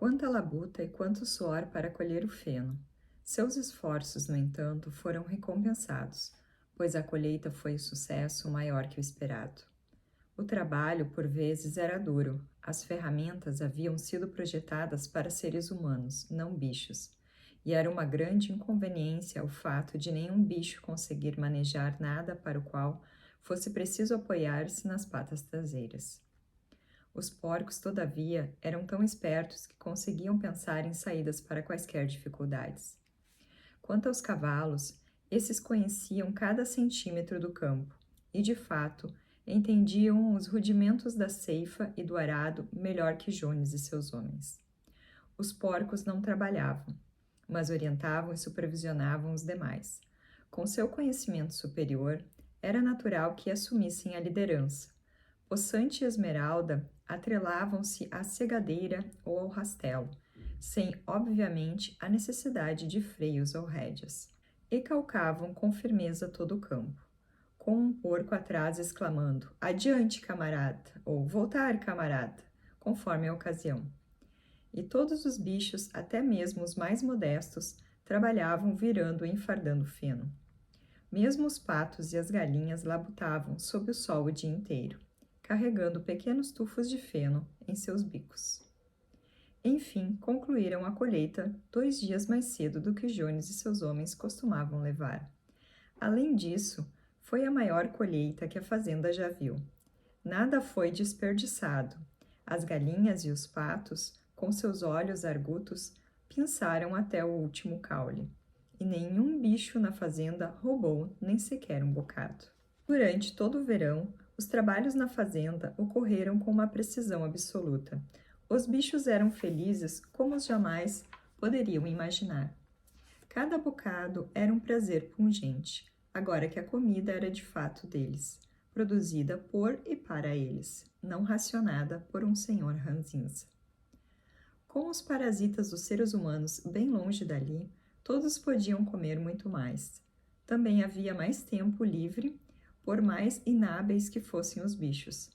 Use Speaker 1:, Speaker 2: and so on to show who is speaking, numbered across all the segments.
Speaker 1: Quanta labuta e quanto suor para colher o feno. Seus esforços, no entanto, foram recompensados, pois a colheita foi o sucesso maior que o esperado. O trabalho, por vezes, era duro. As ferramentas haviam sido projetadas para seres humanos, não bichos, e era uma grande inconveniência o fato de nenhum bicho conseguir manejar nada para o qual fosse preciso apoiar-se nas patas traseiras. Os porcos, todavia, eram tão espertos que conseguiam pensar em saídas para quaisquer dificuldades. Quanto aos cavalos, esses conheciam cada centímetro do campo e, de fato, entendiam os rudimentos da ceifa e do arado melhor que Jones e seus homens. Os porcos não trabalhavam, mas orientavam e supervisionavam os demais. Com seu conhecimento superior, era natural que assumissem a liderança. Poçante e Esmeralda atrelavam-se à segadeira ou ao rastelo, sem, obviamente, a necessidade de freios ou rédeas. E calcavam com firmeza todo o campo, com um porco atrás exclamando "Adiante, camarada!" ou "Voltar, camarada!", conforme a ocasião. E todos os bichos, até mesmo os mais modestos, trabalhavam virando e enfardando feno. Mesmo os patos e as galinhas labutavam sob o sol o dia inteiro, carregando pequenos tufos de feno em seus bicos. Enfim, concluíram a colheita 2 dias mais cedo do que Jones e seus homens costumavam levar. Além disso, foi a maior colheita que a fazenda já viu. Nada foi desperdiçado. As galinhas e os patos, com seus olhos argutos, pinçaram até o último caule, e nenhum bicho na fazenda roubou nem sequer um bocado. Durante todo o verão, os trabalhos na fazenda ocorreram com uma precisão absoluta. Os bichos eram felizes como os jamais poderiam imaginar. Cada bocado era um prazer pungente, agora que a comida era de fato deles, produzida por e para eles, não racionada por um senhor ranzinza. Com os parasitas dos seres humanos bem longe dali, todos podiam comer muito mais. Também havia mais tempo livre, por mais inábeis que fossem os bichos.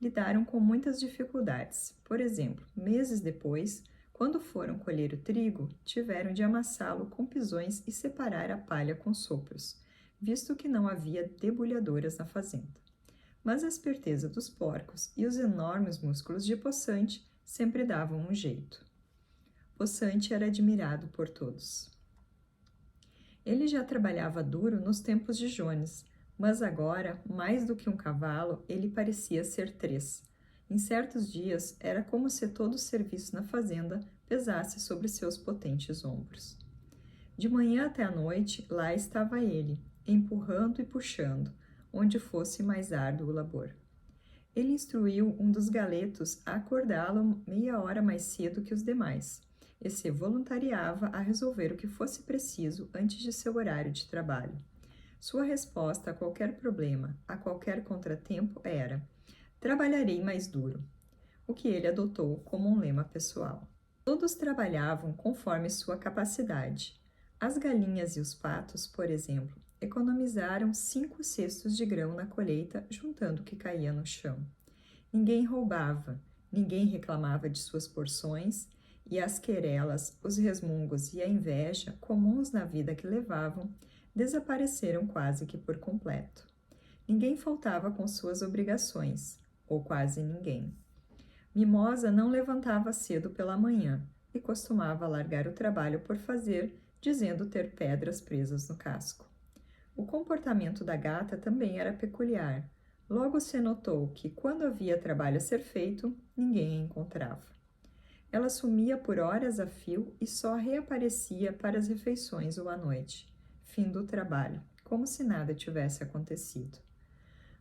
Speaker 1: Lidaram com muitas dificuldades. Por exemplo, meses depois, quando foram colher o trigo, tiveram de amassá-lo com pisões e separar a palha com sopros, visto que não havia debulhadoras na fazenda. Mas a esperteza dos porcos e os enormes músculos de Poçante sempre davam um jeito. Poçante era admirado por todos. Ele já trabalhava duro nos tempos de Jones, mas agora, mais do que um cavalo, ele parecia ser 3. Em certos dias, era como se todo o serviço na fazenda pesasse sobre seus potentes ombros. De manhã até à noite, lá estava ele, empurrando e puxando, onde fosse mais árduo o labor. Ele instruiu um dos galetos a acordá-lo meia hora mais cedo que os demais, e se voluntariava a resolver o que fosse preciso antes de seu horário de trabalho. Sua resposta a qualquer problema, a qualquer contratempo era: "Trabalharei mais duro", o que ele adotou como um lema pessoal. Todos trabalhavam conforme sua capacidade. As galinhas e os patos, por exemplo, economizaram 5 cestos de grão na colheita, juntando o que caía no chão. Ninguém roubava, ninguém reclamava de suas porções, e as querelas, os resmungos e a inveja, comuns na vida que levavam, desapareceram quase que por completo. Ninguém faltava com suas obrigações, ou quase ninguém. Mimosa não levantava cedo pela manhã e costumava largar o trabalho por fazer, dizendo ter pedras presas no casco. O comportamento da gata também era peculiar. Logo se notou que, quando havia trabalho a ser feito, ninguém a encontrava. Ela sumia por horas a fio e só reaparecia para as refeições ou à noite, fim do trabalho, como se nada tivesse acontecido.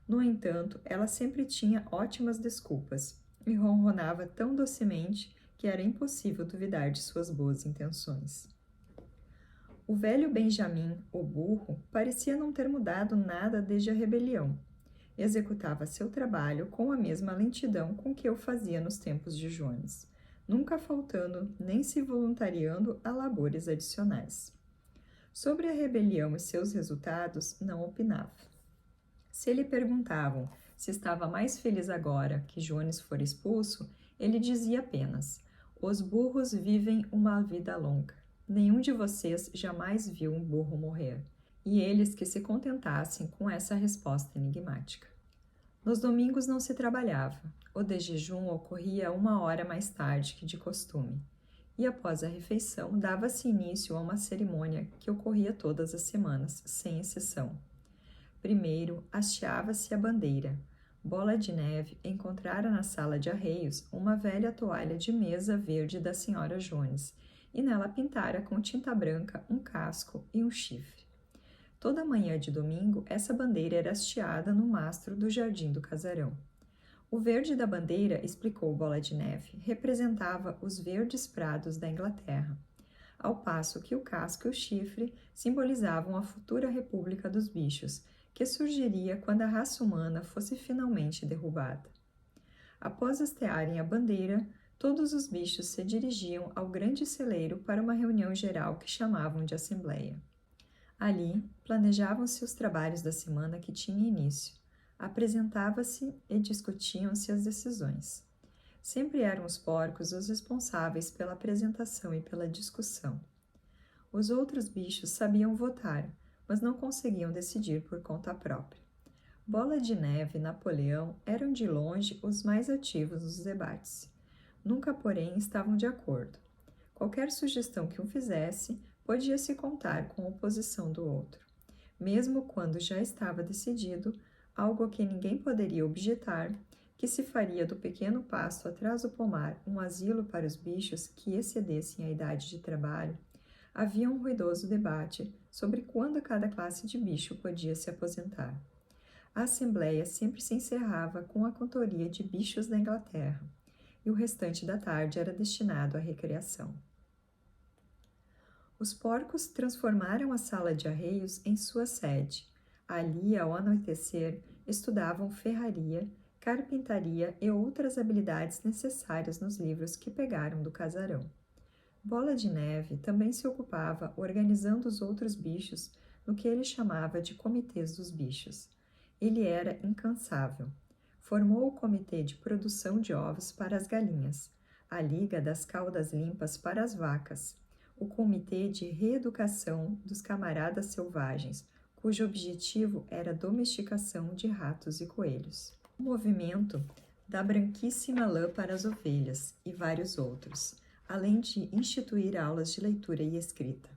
Speaker 1: No entanto, ela sempre tinha ótimas desculpas e ronronava tão docemente que era impossível duvidar de suas boas intenções. O velho Benjamin, o burro, parecia não ter mudado nada desde a rebelião. Executava seu trabalho com a mesma lentidão com que o fazia nos tempos de Jones, nunca faltando nem se voluntariando a labores adicionais. Sobre a rebelião e seus resultados, não opinava. Se lhe perguntavam se estava mais feliz agora que Jones fora expulso, ele dizia apenas: Os burros vivem uma vida longa. Nenhum de vocês jamais viu um burro morrer. E eles que se contentassem com essa resposta enigmática. Nos domingos não se trabalhava. O de jejum ocorria 1 hora mais tarde que de costume. E após a refeição, dava-se início a uma cerimônia que ocorria todas as semanas, sem exceção. Primeiro, hasteava-se a bandeira. Bola de Neve encontrara na sala de arreios uma velha toalha de mesa verde da senhora Jones, e nela pintara com tinta branca um casco e um chifre. Toda manhã de domingo, essa bandeira era hasteada no mastro do jardim do casarão. O verde da bandeira, explicou Bola de Neve, representava os verdes prados da Inglaterra, ao passo que o casco e o chifre simbolizavam a futura República dos Bichos, que surgiria quando a raça humana fosse finalmente derrubada. Após hastearem a bandeira, todos os bichos se dirigiam ao grande celeiro para uma reunião geral que chamavam de Assembleia. Ali, planejavam-se os trabalhos da semana que tinha início, apresentava-se e discutiam-se as decisões. Sempre eram os porcos os responsáveis pela apresentação e pela discussão. Os outros bichos sabiam votar, mas não conseguiam decidir por conta própria. Bola de Neve e Napoleão eram de longe os mais ativos nos debates. Nunca, porém, estavam de acordo. Qualquer sugestão que um fizesse, podia-se contar com a oposição do outro. Mesmo quando já estava decidido, algo a que ninguém poderia objetar, que se faria do pequeno pasto atrás do pomar um asilo para os bichos que excedessem a idade de trabalho, havia um ruidoso debate sobre quando cada classe de bicho podia se aposentar. A assembleia sempre se encerrava com a cantoria de bichos da Inglaterra, e o restante da tarde era destinado à recreação. Os porcos transformaram a sala de arreios em sua sede. Ali, ao anoitecer, estudavam ferraria, carpintaria e outras habilidades necessárias nos livros que pegaram do casarão. Bola de Neve também se ocupava organizando os outros bichos no que ele chamava de comitês dos bichos. Ele era incansável. Formou o comitê de produção de ovos para as galinhas, a liga das caudas limpas para as vacas, o comitê de reeducação dos camaradas selvagens, cujo objetivo era a domesticação de ratos e coelhos. O movimento da branquíssima lã para as ovelhas e vários outros, além de instituir aulas de leitura e escrita.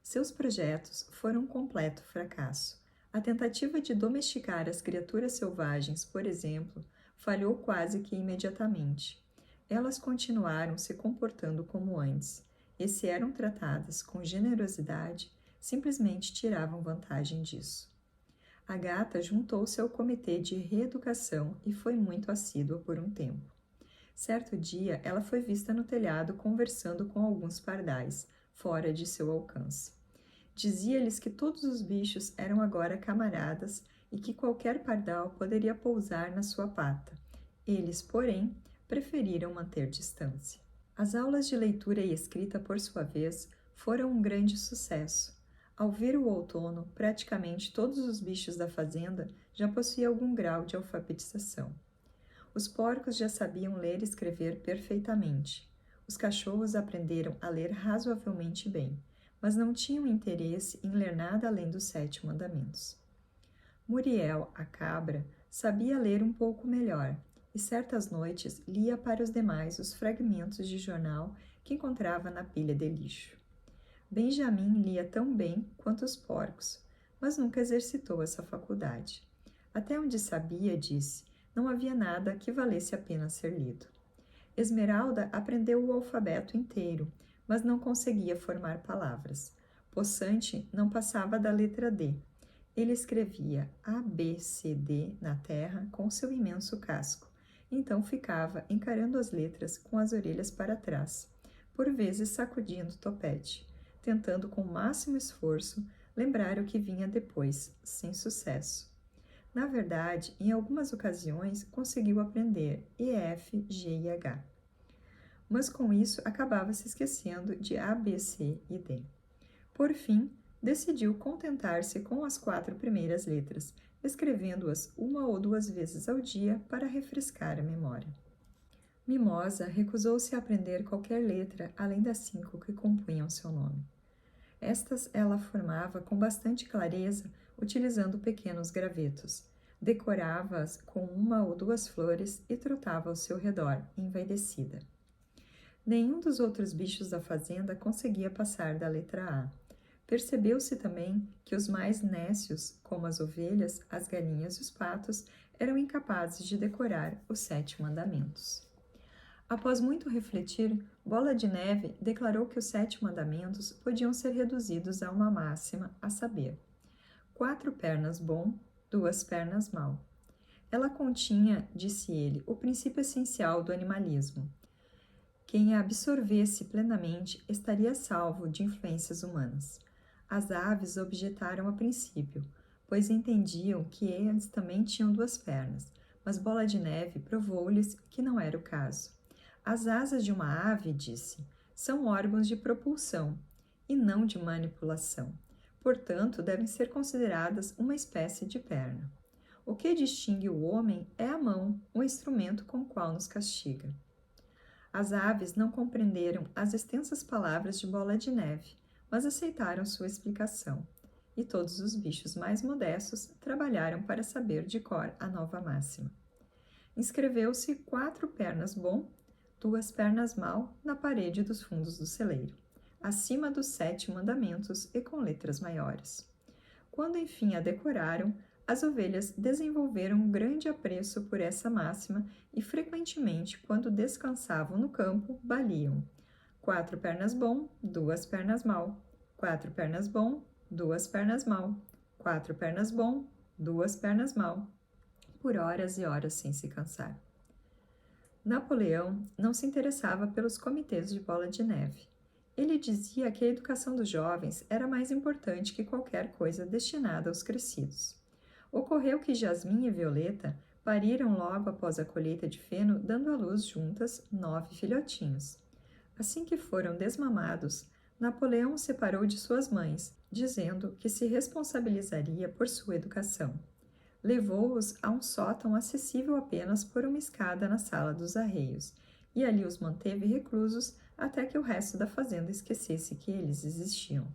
Speaker 1: Seus projetos foram um completo fracasso. A tentativa de domesticar as criaturas selvagens, por exemplo, falhou quase que imediatamente. Elas continuaram se comportando como antes, e se eram tratadas com generosidade, simplesmente tiravam vantagem disso. A gata juntou-se ao comitê de reeducação e foi muito assídua por um tempo. Certo dia, ela foi vista no telhado conversando com alguns pardais, fora de seu alcance. Dizia-lhes que todos os bichos eram agora camaradas e que qualquer pardal poderia pousar na sua pata. Eles, porém, preferiram manter distância. As aulas de leitura e escrita, por sua vez, foram um grande sucesso. Ao vir o outono, praticamente todos os bichos da fazenda já possuíam algum grau de alfabetização. Os porcos já sabiam ler e escrever perfeitamente. Os cachorros aprenderam a ler razoavelmente bem, mas não tinham interesse em ler nada além dos 7 mandamentos. Muriel, a cabra, sabia ler um pouco melhor, e certas noites lia para os demais os fragmentos de jornal que encontrava na pilha de lixo. Benjamin lia tão bem quanto os porcos, mas nunca exercitou essa faculdade. Até onde sabia, disse, não havia nada que valesse a pena ser lido. Esmeralda aprendeu o alfabeto inteiro, mas não conseguia formar palavras. Poçante não passava da letra D. Ele escrevia A, B, C, D na terra com seu imenso casco, então ficava encarando as letras com as orelhas para trás, por vezes sacudindo o topete, tentando com o máximo esforço lembrar o que vinha depois, sem sucesso. Na verdade, em algumas ocasiões, conseguiu aprender E, F, G e H. Mas com isso acabava se esquecendo de A, B, C e D. Por fim, decidiu contentar-se com as 4 primeiras letras, escrevendo-as 1 ou 2 vezes ao dia para refrescar a memória. Mimosa recusou-se a aprender qualquer letra além das 5 que compunham seu nome. Estas ela formava com bastante clareza, utilizando pequenos gravetos. Decorava-as com 1 ou 2 flores e trotava ao seu redor, envaidecida. Nenhum dos outros bichos da fazenda conseguia passar da letra A. Percebeu-se também que os mais nécios, como as ovelhas, as galinhas e os patos, eram incapazes de decorar os 7 mandamentos. Após muito refletir, Bola de Neve declarou que os 7 mandamentos podiam ser reduzidos a uma máxima, a saber: 4 pernas bom, 2 pernas mal. Ela continha, disse ele, o princípio essencial do animalismo. Quem a absorvesse plenamente estaria salvo de influências humanas. As aves objetaram a princípio, pois entendiam que eles também tinham 2 pernas, mas Bola de Neve provou-lhes que não era o caso. As asas de uma ave, disse, são órgãos de propulsão e não de manipulação. Portanto, devem ser consideradas uma espécie de perna. O que distingue o homem é a mão, o instrumento com o qual nos castiga. As aves não compreenderam as extensas palavras de Bola de Neve, mas aceitaram sua explicação, e todos os bichos mais modestos trabalharam para saber de cor a nova máxima. Inscreveu-se 4 pernas bom, 2 pernas mal na parede dos fundos do celeiro, acima dos 7 mandamentos e com letras maiores. Quando enfim a decoraram, as ovelhas desenvolveram um grande apreço por essa máxima e frequentemente, quando descansavam no campo, baliam: 4 pernas bom, 2 pernas mal, 4 pernas bom, 2 pernas mal, 4 pernas bom, 2 pernas mal, por horas e horas sem se cansar. Napoleão não se interessava pelos comitês de Bola de Neve. Ele dizia que a educação dos jovens era mais importante que qualquer coisa destinada aos crescidos. Ocorreu que Jasmim e Violeta pariram logo após a colheita de feno, dando à luz juntas 9 filhotinhos. Assim que foram desmamados, Napoleão os separou de suas mães, dizendo que se responsabilizaria por sua educação. Levou-os a um sótão acessível apenas por uma escada na sala dos arreios, e ali os manteve reclusos até que o resto da fazenda esquecesse que eles existiam.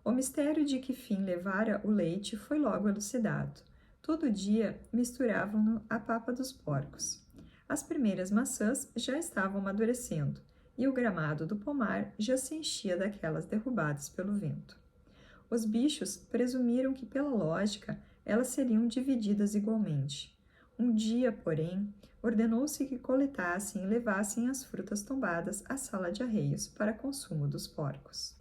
Speaker 1: O mistério de que fim levara o leite foi logo elucidado. Todo dia misturavam-no à papa dos porcos. As primeiras maçãs já estavam amadurecendo, e o gramado do pomar já se enchia daquelas derrubadas pelo vento. Os bichos presumiram que, pela lógica, elas seriam divididas igualmente. Um dia, porém, ordenou-se que coletassem e levassem as frutas tombadas à sala de arreios para consumo dos porcos.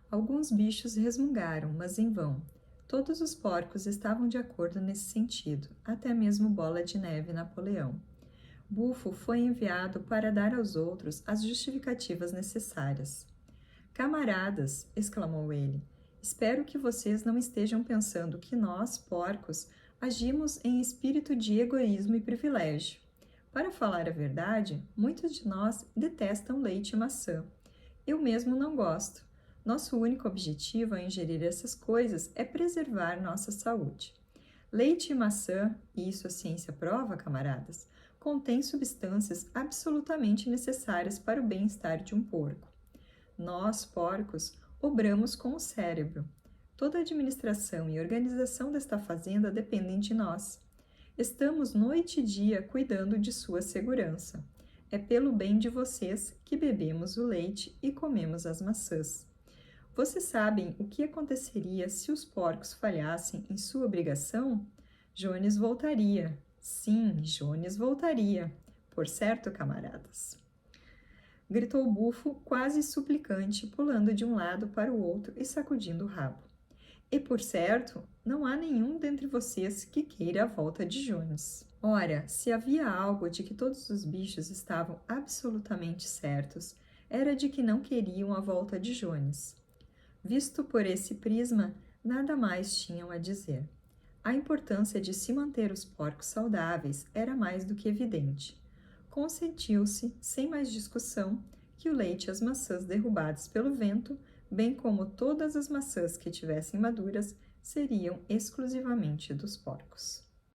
Speaker 1: Alguns bichos resmungaram, mas em vão. Todos os porcos estavam de acordo nesse sentido, até mesmo Bola de Neve e Napoleão. Bufo foi enviado para dar aos outros as justificativas necessárias. Camaradas, exclamou ele, espero que vocês não estejam pensando que nós, porcos, agimos em espírito de egoísmo e privilégio. Para falar a verdade, muitos de nós detestam leite e maçã. Eu mesmo não gosto. Nosso único objetivo ao ingerir essas coisas é preservar nossa saúde. Leite e maçã, e isso a ciência prova, camaradas, contém substâncias absolutamente necessárias para o bem-estar de um porco. Nós, porcos, obramos com o cérebro. Toda a administração e organização desta fazenda dependem de nós. Estamos noite e dia cuidando de sua segurança. É pelo bem de vocês que bebemos o leite e comemos as maçãs. Vocês sabem o que aconteceria se os porcos falhassem em sua obrigação? Jones voltaria. Sim, Jones voltaria. Por certo, camaradas. Gritou Bufo, quase suplicante, pulando de um lado para o outro e sacudindo o rabo. E, por certo, não há nenhum dentre vocês que queira a volta de Jones. Ora, se havia algo de que todos os bichos estavam absolutamente certos, era de que não queriam a volta de Jones. Visto por esse prisma, nada mais tinham a dizer. A importância de se manter os porcos saudáveis era mais do que evidente. Consentiu-se, sem mais discussão, que o leite e as maçãs derrubadas pelo vento, bem como todas as maçãs que tivessem maduras, seriam exclusivamente dos porcos.